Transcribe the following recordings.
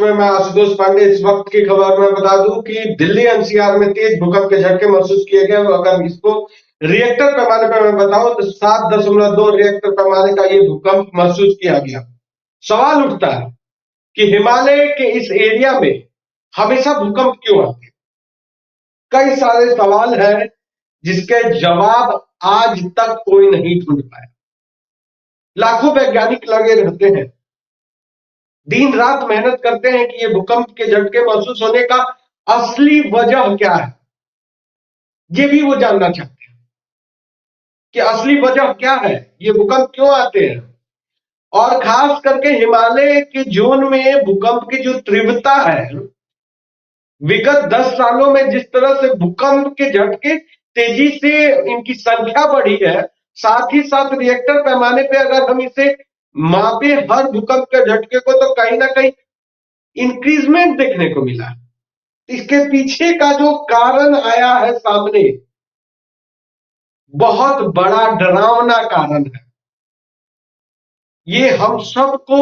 में मैं आशुतोष पांडे। इस वक्त की खबर में बता दूं कि दिल्ली एनसीआर में तेज भूकंप के झटके महसूस किए गए। अगर इसको रिएक्टर पैमाने पर मैं बताऊं तो 7.2 रिएक्टर पैमाने का ये भूकंप महसूस किया गया। सवाल उठता है कि हिमालय के इस एरिया में हमेशा भूकंप क्यों आते हैं? कई सारे सवाल हैं जिसके जवाब आज तक कोई नहीं ढूंढ पाया। लाखों वैज्ञानिक लगे रहते हैं, दिन रात मेहनत करते हैं कि ये भूकंप के झटके महसूस होने का असली वजह क्या है, ये भी वो जानना चाहते हैं कि असली वजह क्या है, ये भूकंप क्यों आते हैं। और खास करके हिमालय के जोन में भूकंप की जो तीव्रता है, विगत 10 सालों में जिस तरह से भूकंप के झटके तेजी से इनकी संख्या बढ़ी है, साथ ही साथ रिएक्टर पैमाने पे अगर हम इसे मापे हर भूकंप के झटके को, तो कहीं ना कहीं इंक्रीजमेंट देखने को मिला। इसके पीछे का जो कारण आया है सामने, बहुत बड़ा डरावना कारण है। ये हम सबको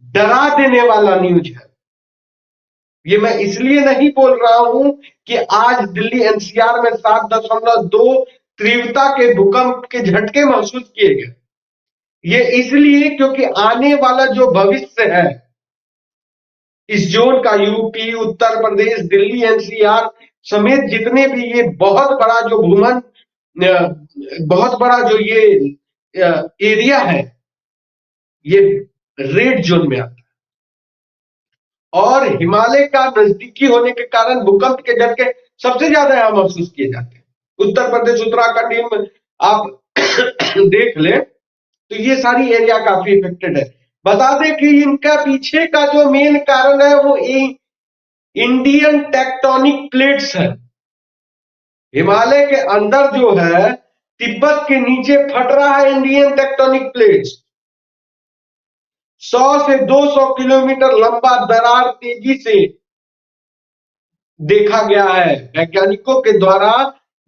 डरा देने वाला न्यूज है। ये मैं इसलिए नहीं बोल रहा हूं कि आज दिल्ली एनसीआर में 7.2 तीव्रता के भूकंप के झटके महसूस किए गए। ये इसलिए क्योंकि आने वाला जो भविष्य है इस जोन का, यूपी, उत्तर प्रदेश, दिल्ली एनसीआर समेत जितने भी ये बहुत बड़ा जो बहुत बड़ा जो ये एरिया है, ये रेड जोन में आता है। और हिमालय का नजदीकी होने के कारण भूकंप के झटके सबसे ज्यादा यहां महसूस किए जाते हैं। उत्तर प्रदेश, उत्तराखंड में आप देख ले तो ये सारी एरिया काफी इफेक्टेड है। बता दें कि इनका पीछे का जो मेन कारण है वो इंडियन टेक्टोनिक प्लेट्स है। हिमालय के अंदर जो है, तिब्बत के नीचे फट रहा है इंडियन टेक्टोनिक प्लेट्स। 100 से 200 किलोमीटर लंबा दरार तेजी से देखा गया है। वैज्ञानिकों के द्वारा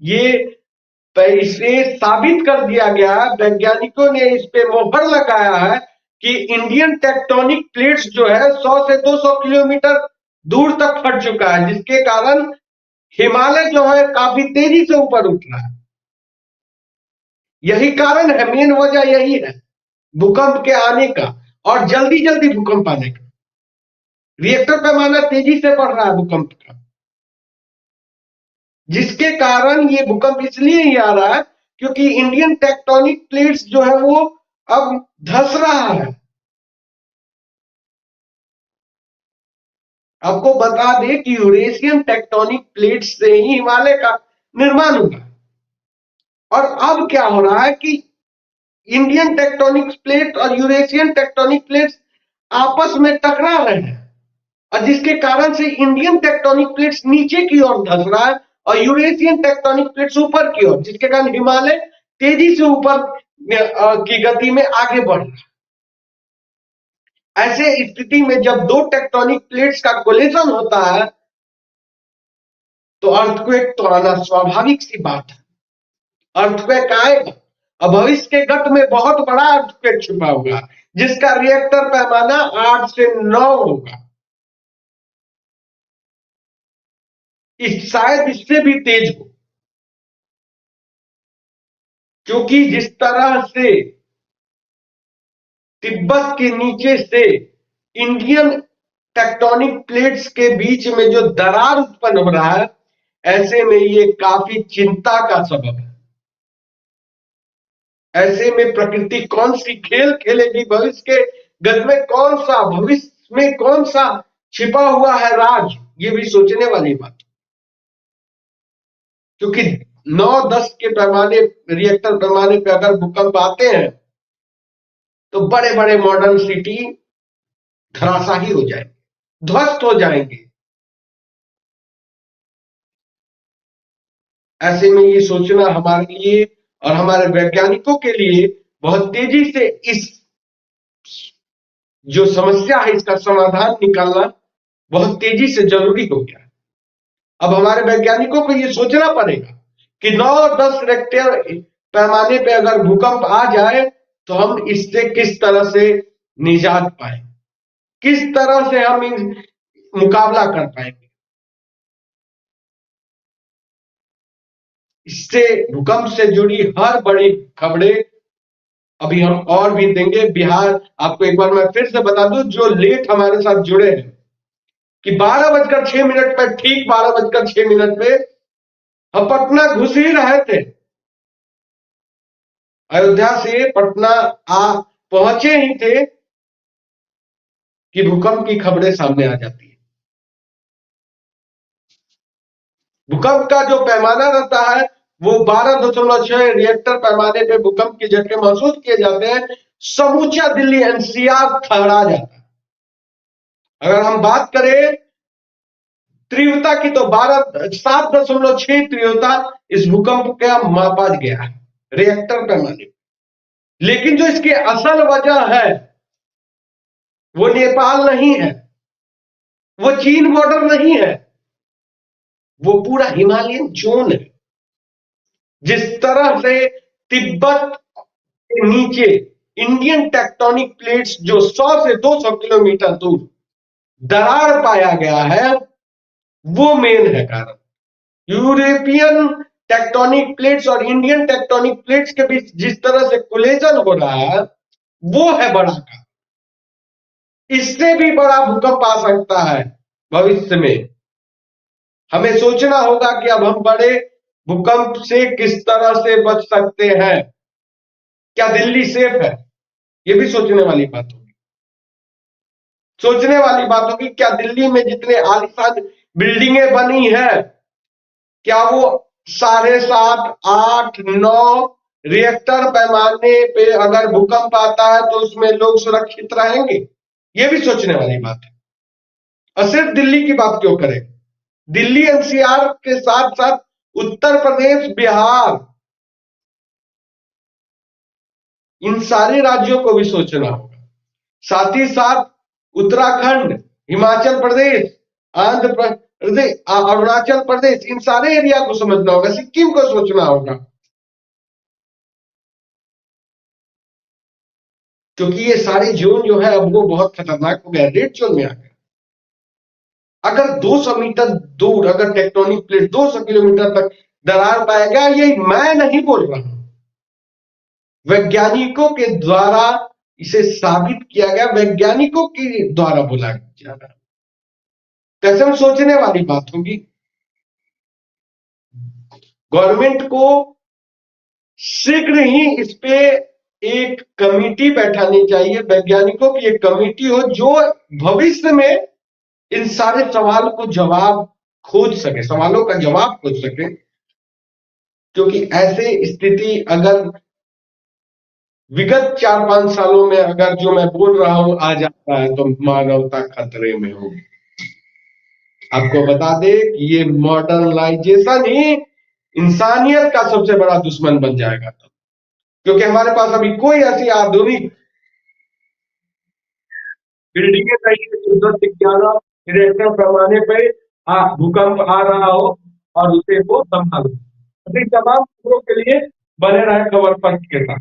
ये इसे साबित कर दिया गया है, वैज्ञानिकों ने इस पे मोहर लगाया है कि इंडियन टेक्टोनिक प्लेट्स जो है 100 से 200 किलोमीटर दूर तक फट चुका है, जिसके कारण हिमालय जो है काफी तेजी से ऊपर उठ रहा है। यही कारण है, मेन वजह यही है भूकंप के आने का और जल्दी जल्दी भूकंप आने का। रिएक्टर पैमाना तेजी से बढ़ रहा है भूकंप का, जिसके कारण ये भूकंप इसलिए ही आ रहा है क्योंकि इंडियन टेक्टोनिक प्लेट्स जो है वो अब धंस रहा है। आपको बता दें कि यूरेशियन टेक्टोनिक प्लेट्स से ही हिमालय का निर्माण हुआ। और अब क्या हो रहा है कि इंडियन टेक्टोनिक प्लेट और यूरेशियन टेक्टोनिक प्लेट्स आपस में टकरा रहे हैं, और जिसके कारण से इंडियन टेक्टोनिक प्लेट्स नीचे की ओर धंस रहा है और यूरेशियन टेक्टोनिक प्लेट्स ऊपर की ओर, जिसके कारण हिमालय तेजी से ऊपर की गति में आगे बढ़ रहा है। ऐसे स्थिति में जब दो टेक्टोनिक प्लेट्स का कोलिजन होता है तो अर्थक्वेक तो आना स्वाभाविक सी बात है। अर्थक्वेक आएगा और भविष्य के गत में बहुत बड़ा अर्थक्वेक छुपा होगा, जिसका रिएक्टर पैमाना 8 से 9 होगा। शायद इससे भी तेज हो, क्योंकि जिस तरह से तिब्बत के नीचे से इंडियन टेक्टोनिक प्लेट्स के बीच में जो दरार उत्पन्न हो रहा है, ऐसे में ये काफी चिंता का सबब है। ऐसे में प्रकृति कौन सी खेल खेलेगी, भविष्य के गत में कौन सा, भविष्य में कौन सा छिपा हुआ है राज, ये भी सोचने वाली बात। क्योंकि 9-10 के पैमाने, रिएक्टर पैमाने पे अगर भूकंप आते हैं तो बड़े बड़े मॉडर्न सिटी धराशाही हो जाएंगे, ध्वस्त हो जाएंगे। ऐसे में ये सोचना हमारे लिए और हमारे वैज्ञानिकों के लिए बहुत तेजी से इस जो समस्या है इसका समाधान निकालना बहुत तेजी से जरूरी हो गया है। अब हमारे वैज्ञानिकों को ये सोचना पड़ेगा कि 9-10 रिक्टर पैमाने पे अगर भूकंप आ जाए तो हम इससे किस तरह से निजात पाए। किस तरह से हम मुकाबला कर पाएंगे। इससे भूकंप से जुड़ी हर बड़ी खबरें अभी हम और भी देंगे। बिहार, आपको एक बार मैं फिर से बता दूं, जो लेट हमारे साथ जुड़े हैं, कि 12:06 पर, ठीक 12:06 पे हम पटना घुस ही रहे थे। अयोध्या से पटना पहुंचे ही थे कि भूकंप की खबरें सामने आ जाती है। भूकंप का जो पैमाना रहता है वो 12.6 रिएक्टर पैमाने पे भूकंप के झटके महसूस किए जाते हैं। समूचा दिल्ली एनसीआर ठहरा जाता है। अगर हम बात करें तीव्रता की, तो 7.6 तीव्रता इस भूकंप का मापा गया है रिएक्टर पैमाने। लेकिन जो इसकी असल वजह है वो नेपाल नहीं है, वो चीन बॉर्डर नहीं है, वो पूरा हिमालयन जोन है। जिस तरह से तिब्बत के नीचे इंडियन टेक्टोनिक प्लेट्स जो 100 से 200 किलोमीटर दूर दरार पाया गया है, वो मेन है कारण। यूरोपियन टेक्टोनिक प्लेट्स और इंडियन टेक्टोनिक प्लेट्स के बीच जिस तरह से कोलिजन हो रहा है, वो है बड़ा कारण। इससे भी बड़ा भूकंप आ सकता है भविष्य में। हमें सोचना होगा कि अब हम बड़े भूकंप से किस तरह से बच सकते हैं। क्या दिल्ली सेफ है? ये भी सोचने वाली बात होगी। सोचने वाली बात होगी, क्या दिल्ली में जितने आलीशान बिल्डिंगें बनी है, क्या वो 7.5, 8, 9 रिएक्टर पैमाने पे अगर भूकंप आता है तो उसमें लोग सुरक्षित रहेंगे? ये भी सोचने वाली बात है। और सिर्फ दिल्ली की बात क्यों करें, दिल्ली एनसीआर के साथ साथ उत्तर प्रदेश, बिहार, इन सारे राज्यों को भी सोचना होगा। साथ ही साथ उत्तराखंड, हिमाचल प्रदेश, आंध्र प्रदेश, अरुणाचल प्रदेश, इन सारे एरिया को समझना होगा। सिक्किम को सोचना होगा, क्योंकि ये सारे जोन जो है अब वो बहुत खतरनाक हो गया, रेड जोन में आ गया। अगर 200 मीटर दूर अगर टेक्टोनिक प्लेट 200 किलोमीटर तक दरार पाएगा, ये मैं नहीं बोल रहा हूं, वैज्ञानिकों के द्वारा इसे साबित किया गया, वैज्ञानिकों के द्वारा बोला जा रहा है। कसम सोचने वाली बात होगी। गवर्नमेंट को शीघ्र ही इस पे एक कमेटी बैठानी चाहिए, वैज्ञानिकों की एक कमेटी हो जो भविष्य में इन सारे सवाल को जवाब खोज सके, सवालों का जवाब खोज सके। क्योंकि ऐसे स्थिति अगर विगत 4-5 सालों में अगर जो मैं बोल रहा हूं आ जाता है तो मानवता खतरे में होगी। आपको बता दे कि ये मॉडर्नाइजेशन ही इंसानियत का सबसे बड़ा दुश्मन बन जाएगा, क्योंकि हमारे पास अभी कोई ऐसी आधुनिक बिल्डिंगें नहीं है जो 10-11 रिएक्टर पैमाने पे भूकंप आ रहा हो और उसे वो संभालो। तमाम खबरों के लिए बने रहे खबर पंथ के साथ।